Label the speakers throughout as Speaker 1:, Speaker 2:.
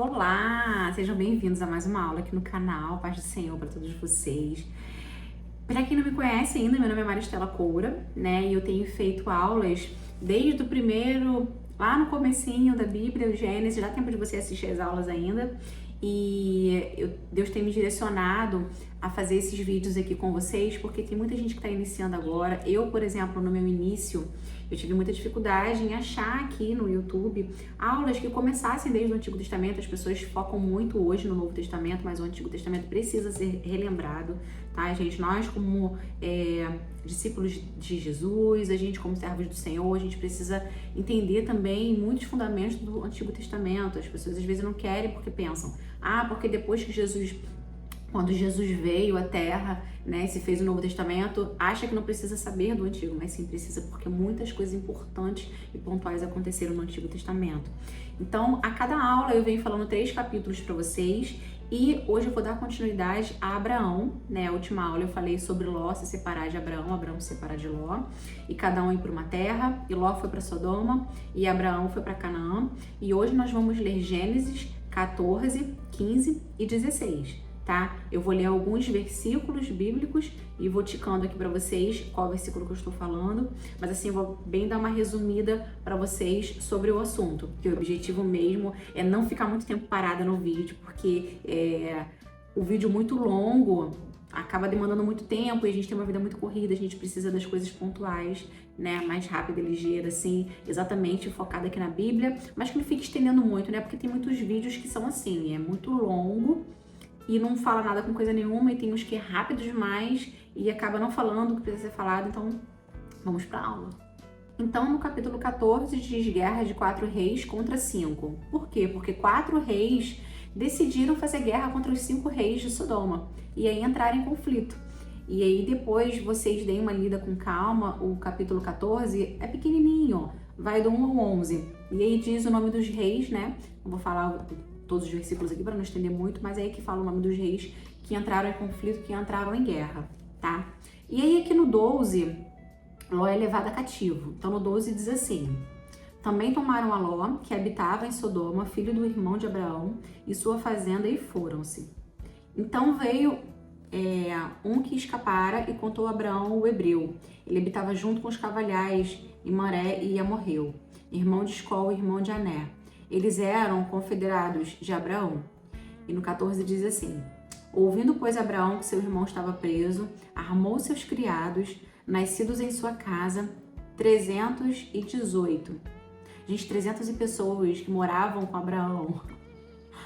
Speaker 1: Olá, sejam bem-vindos a mais uma aula aqui no canal, paz do Senhor para todos vocês. Para quem não me conhece ainda, meu nome é Maristela Coura, né? E eu tenho feito aulas desde o primeiro, lá no comecinho da Bíblia, o Gênesis, dá tempo de você assistir as aulas ainda. E Deus tem me direcionado a fazer esses vídeos aqui com vocês, porque tem muita gente que está iniciando agora. Eu, por exemplo, no meu início, eu tive muita dificuldade em achar aqui no YouTube aulas que começassem desde o Antigo Testamento. As pessoas focam muito hoje no Novo Testamento, mas o Antigo Testamento precisa ser relembrado, tá, gente? Nós, como discípulos de Jesus, a gente como servos do Senhor, a gente precisa entender também muitos fundamentos do Antigo Testamento. As pessoas às vezes não querem porque pensam, porque depois que quando Jesus veio à Terra, né, se fez o Novo Testamento, acha que não precisa saber do Antigo, mas sim precisa, porque muitas coisas importantes e pontuais aconteceram no Antigo Testamento. Então, a cada aula eu venho falando 3 capítulos para vocês, e hoje eu vou dar continuidade a Abraão, né? A última aula eu falei sobre Ló se separar de Abraão, Abraão se separar de Ló, e cada um ir para uma terra, e Ló foi para Sodoma, e Abraão foi para Canaã, e hoje nós vamos ler Gênesis 14, 15 e 16. Tá? Eu vou ler alguns versículos bíblicos e vou ticando aqui para vocês qual versículo que eu estou falando, mas assim, eu vou bem dar uma resumida para vocês sobre o assunto, que o objetivo mesmo é não ficar muito tempo parada no vídeo, porque o vídeo muito longo acaba demandando muito tempo e a gente tem uma vida muito corrida, a gente precisa das coisas pontuais, né, mais rápida e ligeira, assim, exatamente focada aqui na Bíblia, mas que não fique estendendo muito, né, porque tem muitos vídeos que são assim, é muito longo, e não fala nada com coisa nenhuma, e tem uns que é rápido demais e acaba não falando o que precisa ser falado, então vamos para a aula. Então, no capítulo 14 diz guerra de 4 reis contra 5. Por quê? Porque 4 reis decidiram fazer guerra contra os 5 reis de Sodoma e aí entraram em conflito. E aí depois vocês deem uma lida com calma, o capítulo 14 é pequenininho, vai do 1 ao 11. E aí diz o nome dos reis, né? Eu vou falar todos os versículos aqui para não estender muito, mas é aí que fala o nome dos reis que entraram em conflito, que entraram em guerra, tá? E aí aqui no 12, Ló é levado cativo. Então no 12 diz assim: também tomaram a Ló, que habitava em Sodoma, filho do irmão de Abraão, e sua fazenda, e foram-se. Então veio um que escapara e contou a Abraão o hebreu. Ele habitava junto com os cavalhais em Moré e amorreu, irmão de Escol, irmão de Ané. Eles eram confederados de Abraão. E no 14 diz assim: ouvindo, pois, Abraão que seu irmão estava preso, armou seus criados, nascidos em sua casa, 318. Gente, 300 pessoas que moravam com Abraão.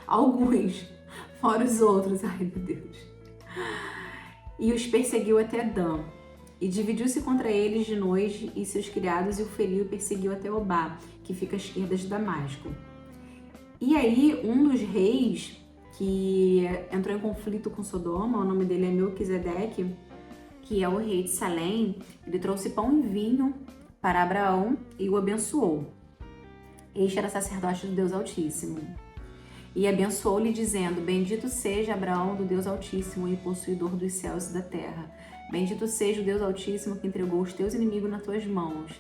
Speaker 1: Alguns, fora os outros. Ai, meu Deus. E os perseguiu até Dan. E dividiu-se contra eles de noite e seus criados, e o feriu e perseguiu até Obá, que fica à esquerda de Damasco. E aí, um dos reis que entrou em conflito com Sodoma, o nome dele é Melquisedeque, que é o rei de Salém, ele trouxe pão e vinho para Abraão e o abençoou. Este era sacerdote do Deus Altíssimo. E abençoou-lhe, dizendo: bendito seja Abraão do Deus Altíssimo e possuidor dos céus e da terra. Bendito seja o Deus Altíssimo que entregou os teus inimigos nas tuas mãos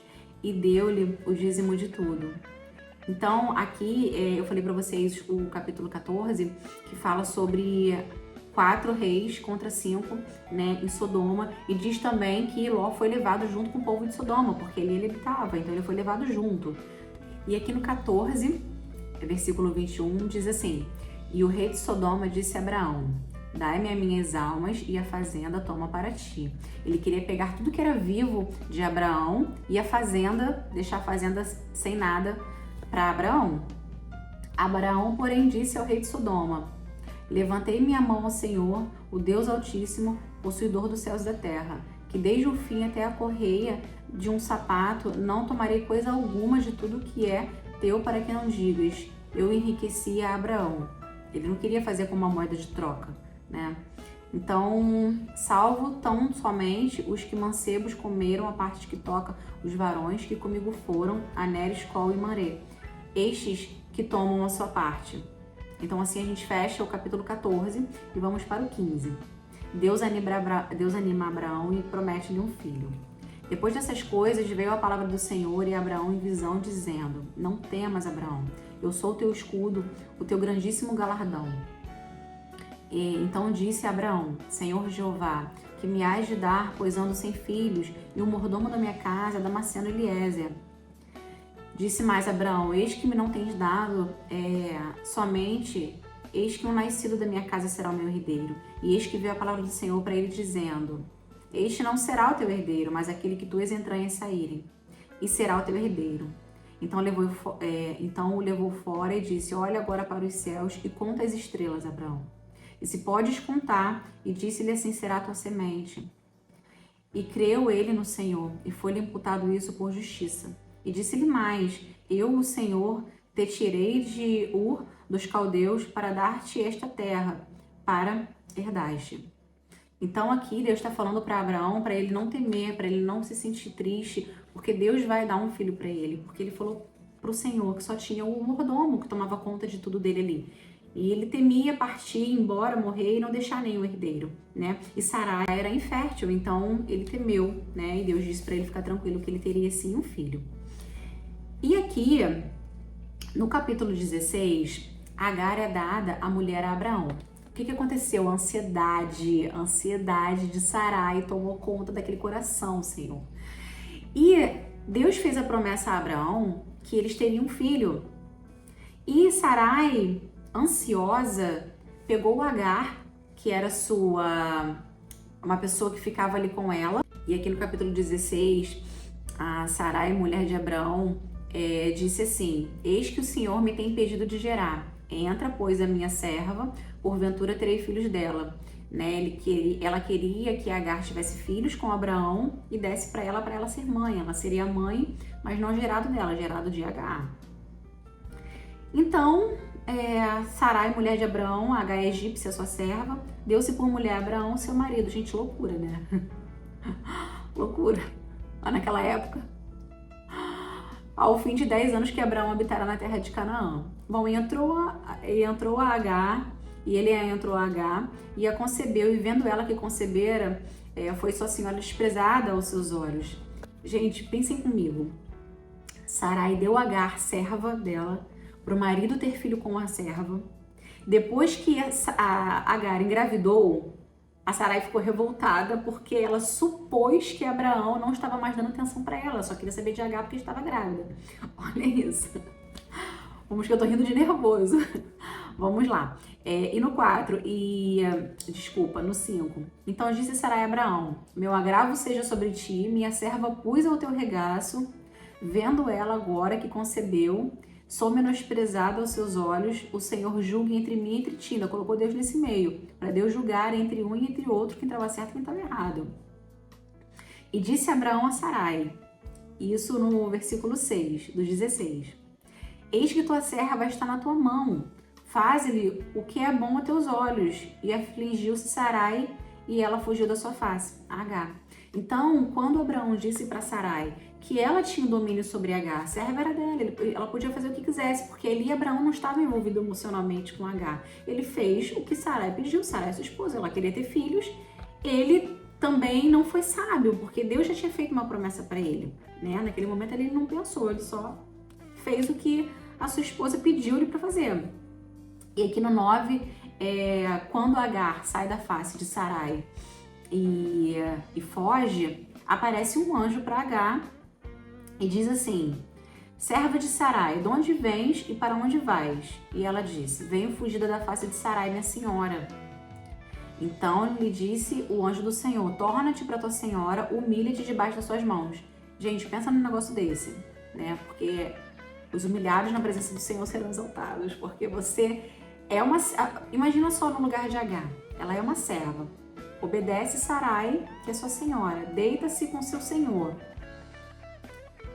Speaker 1: e deu-lhe o dízimo de tudo. Então, aqui eu falei para vocês o capítulo 14, que fala sobre 4 reis contra 5, né, em Sodoma, e diz também que Ló foi levado junto com o povo de Sodoma, porque ele habitava, então ele foi levado junto. E aqui no 14, versículo 21, diz assim: e o rei de Sodoma disse a Abraão: dai-me as minhas almas e a fazenda toma para ti. Ele queria pegar tudo que era vivo de Abraão e a fazenda, deixar a fazenda sem nada para Abraão. Abraão, porém, disse ao rei de Sodoma: levantei minha mão ao Senhor, o Deus Altíssimo, possuidor dos céus e da terra, que desde o fim até a correia de um sapato não tomarei coisa alguma de tudo que é teu, para que não digas: eu enriqueci a Abraão. Ele não queria fazer com uma moeda de troca, né? Então, salvo tão somente os que mancebos comeram a parte que toca os varões que comigo foram, Aner, Escol e Manré, estes que tomam a sua parte. Então assim a gente fecha o capítulo 14 e vamos para o 15. Deus anima Abraão e promete-lhe um filho. Depois dessas coisas veio a palavra do Senhor e Abraão em visão, dizendo: Não temas, Abraão, eu sou o teu escudo, o teu grandíssimo galardão. E então disse Abraão: Senhor Jeová, que me hás de dar, pois ando sem filhos, e o mordomo da minha casa é Damasceno Eliezer. Disse mais Abraão: Eis que me não tens dado somente, eis que um nascido da minha casa será o meu herdeiro. E eis que veio a palavra do Senhor para ele, dizendo: Este não será o teu herdeiro, mas aquele que tuas entranhas saírem, e será o teu herdeiro. Então o levou fora e disse: Olha agora para os céus e conta as estrelas, Abraão. E se podes contar, e disse-lhe: Assim será a tua semente. E creu ele no Senhor, e foi-lhe imputado isso por justiça. E disse-lhe mais: Eu, o Senhor, te tirei de Ur dos caldeus para dar-te esta terra, para herdaste. Então aqui Deus está falando para Abraão, para ele não temer, para ele não se sentir triste, porque Deus vai dar um filho para ele, porque ele falou para o Senhor que só tinha o mordomo que tomava conta de tudo dele ali. E ele temia partir, ir embora, morrer e não deixar nenhum herdeiro, né? E Sarai era infértil, então ele temeu, né? E Deus disse para ele ficar tranquilo que ele teria sim um filho. E aqui, no capítulo 16, Agar é dada a mulher a Abraão. O que aconteceu? A ansiedade de Sarai tomou conta daquele coração, Senhor. E Deus fez a promessa a Abraão que eles teriam um filho. E Sarai, ansiosa, pegou Agar, que era uma pessoa que ficava ali com ela. E aqui no capítulo 16, a Sarai, mulher de Abraão, disse assim: Eis que o Senhor me tem impedido de gerar. Entra, pois, a minha serva, porventura terei filhos dela. Né? Ela queria que Agar tivesse filhos com Abraão e desse para ela ser mãe. Ela seria mãe, mas não gerado dela, gerado de Agar. Então, Sarai, mulher de Abraão, Agar egípcia, sua serva, deu-se por mulher a Abraão, seu marido. Gente, loucura, né? Loucura. Lá naquela época. Ao fim de 10 anos que Abraão habitará na terra de Canaã. Bom, entrou a Agar, e ele entrou a Agar, e a concebeu, e vendo ela que concebera, foi sua senhora desprezada aos seus olhos. Gente, pensem comigo. Sarai deu a Agar, serva dela, para o marido ter filho com a serva. Depois que a Agar engravidou, a Sarai ficou revoltada porque ela supôs que Abraão não estava mais dando atenção para ela, só queria saber de Agar porque estava grávida. Olha isso. Vamos que eu tô rindo de nervoso. Vamos lá. E no 4, no 5. Então disse Sarai a Abraão: Meu agravo seja sobre ti, minha serva pus ao teu regaço, vendo ela agora que concebeu, sou menosprezada aos seus olhos, o Senhor julgue entre mim e entre ti. Ainda colocou Deus nesse meio, para Deus julgar entre um e entre outro quem estava certo e quem estava errado. E disse Abraão a Sarai, isso no versículo 6, dos 16: Eis que tua serva está na tua mão, faze-lhe o que é bom a teus olhos. E afligiu-se Sarai, e ela fugiu da sua face, Agar. Então, quando Abraão disse para Sarai que ela tinha o domínio sobre Agar, a serva era dela, ela podia fazer o que quisesse, porque ali Abraão não estava envolvido emocionalmente com Agar. Ele fez o que Sarai pediu. Sarai, sua esposa, ela queria ter filhos. Ele também não foi sábio, porque Deus já tinha feito uma promessa para ele, né? Naquele momento ele não pensou, ele só fez o que a sua esposa pediu-lhe para fazer. E aqui no 9, quando Agar sai da face de Sarai e foge, aparece um anjo para Agar e diz assim: Serva de Sarai, de onde vens e para onde vais? E ela disse: Venho fugida da face de Sarai, minha senhora. Então lhe disse o anjo do Senhor: Torna-te para tua senhora, humilha-te debaixo das suas mãos. Gente, pensa num negócio desse, né? Porque os humilhados na presença do Senhor serão exaltados, porque você é uma... Imagina só no lugar de Agar, ela é uma serva, obedece Sarai, que é sua senhora, deita-se com seu senhor,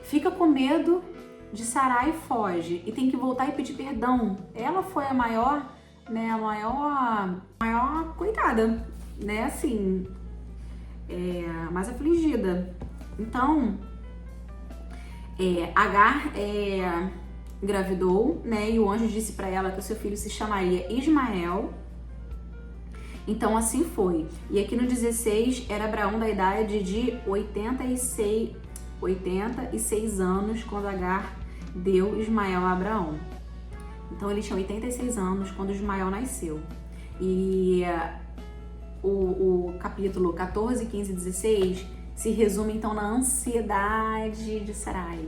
Speaker 1: fica com medo de Sarai e foge, e tem que voltar e pedir perdão. Ela foi a maior, né, a maior coitada, né, assim, mais afligida. Então, Agar engravidou, né, e o anjo disse para ela que o seu filho se chamaria Ismael, Então assim foi. E aqui no 16 era Abraão da idade de 86 anos quando Agar deu Ismael a Abraão. Então ele tinha 86 anos quando Ismael nasceu. E o capítulo 14, 15 e 16 se resume então na ansiedade de Sarai.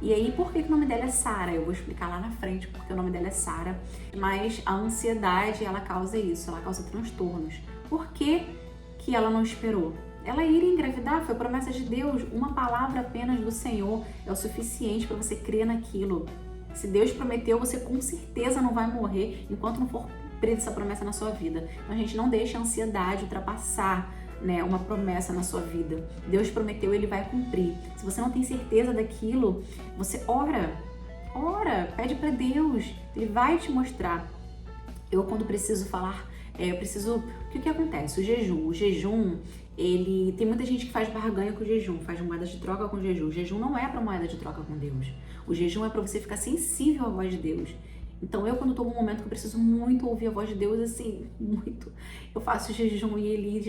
Speaker 1: E aí, por que o nome dela é Sara? Eu vou explicar lá na frente porque o nome dela é Sara. Mas a ansiedade, ela causa isso, ela causa transtornos. Por que que ela não esperou? Ela iria engravidar, foi promessa de Deus. Uma palavra apenas do Senhor é o suficiente para você crer naquilo. Se Deus prometeu, você com certeza não vai morrer enquanto não for cumprida essa promessa na sua vida. Então, a gente não deixa a ansiedade ultrapassar, né, uma promessa na sua vida. Deus prometeu, Ele vai cumprir. Se você não tem certeza daquilo, você ora, pede para Deus, Ele vai te mostrar. Eu, quando preciso falar, o que acontece? O jejum, ele tem muita gente que faz barganha com o jejum, faz moeda de troca com o jejum. O jejum não é para moeda de troca com Deus. O jejum é para você ficar sensível à voz de Deus. Então, eu, quando estou num momento que eu preciso muito ouvir a voz de Deus, assim, muito, eu faço jejum e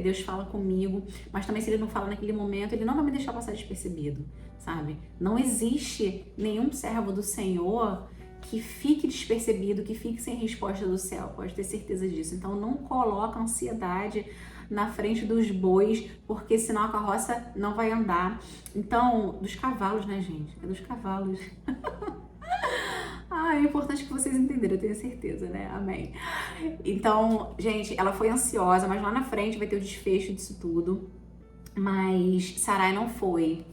Speaker 1: Deus fala comigo, mas também se Ele não fala naquele momento, Ele não vai me deixar passar despercebido, sabe? Não existe nenhum servo do Senhor que fique despercebido, que fique sem resposta do céu, pode ter certeza disso. Então, não coloca ansiedade na frente dos bois, porque senão a carroça não vai andar. Então, dos cavalos, né, gente? É dos cavalos. É importante que vocês entenderam, eu tenho certeza, né? Amém. Então, gente, ela foi ansiosa, mas lá na frente vai ter o desfecho disso tudo. Mas Sarai não foi,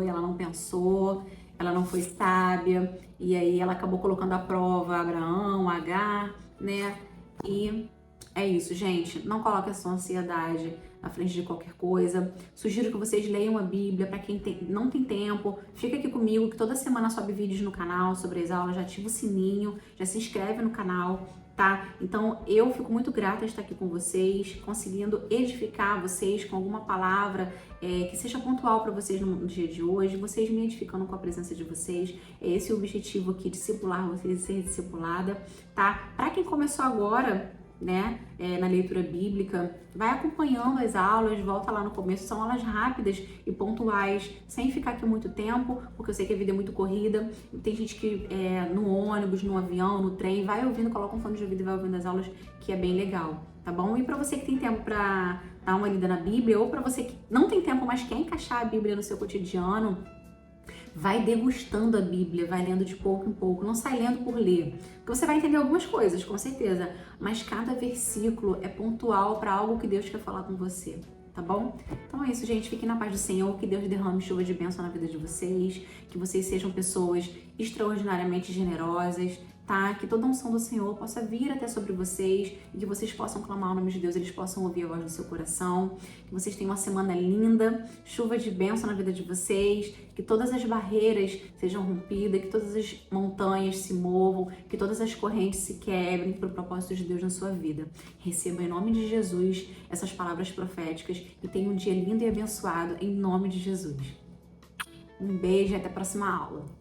Speaker 1: ela não pensou, ela não foi sábia, e aí ela acabou colocando à prova Abraão, Agar, né? E é isso, gente, não coloque a sua ansiedade na frente de qualquer coisa. Sugiro que vocês leiam a Bíblia. Para quem não tem tempo, fica aqui comigo que toda semana sobe vídeos no canal sobre as aulas. Já ativa o sininho, já se inscreve no canal, tá? Então eu fico muito grata de estar aqui com vocês, conseguindo edificar vocês com alguma palavra que seja pontual para vocês no dia de hoje, vocês me edificando com a presença de vocês. É esse o objetivo aqui, discipular vocês, ser discipulada, tá? Para quem começou agora, né, na leitura bíblica, vai acompanhando as aulas, volta lá no começo, são aulas rápidas e pontuais, sem ficar aqui muito tempo, porque eu sei que a vida é muito corrida, tem gente que no ônibus, no avião, no trem, vai ouvindo, coloca um fone de ouvido e vai ouvindo as aulas, que é bem legal, tá bom? E para você que tem tempo para dar uma lida na Bíblia, ou para você que não tem tempo, mas quer encaixar a Bíblia no seu cotidiano, vai degustando a Bíblia, vai lendo de pouco em pouco, não sai lendo por ler, porque você vai entender algumas coisas, com certeza, mas cada versículo é pontual para algo que Deus quer falar com você, tá bom? Então é isso, gente, fiquem na paz do Senhor, que Deus derrame chuva de bênção na vida de vocês, que vocês sejam pessoas extraordinariamente generosas, tá? Que toda a unção do Senhor possa vir até sobre vocês e que vocês possam clamar o nome de Deus, eles possam ouvir a voz do seu coração, que vocês tenham uma semana linda, chuva de bênção na vida de vocês, que todas as barreiras sejam rompidas, que todas as montanhas se movam, que todas as correntes se quebrem para o propósito de Deus na sua vida. Receba em nome de Jesus essas palavras proféticas e tenha um dia lindo e abençoado em nome de Jesus. Um beijo e até a próxima aula.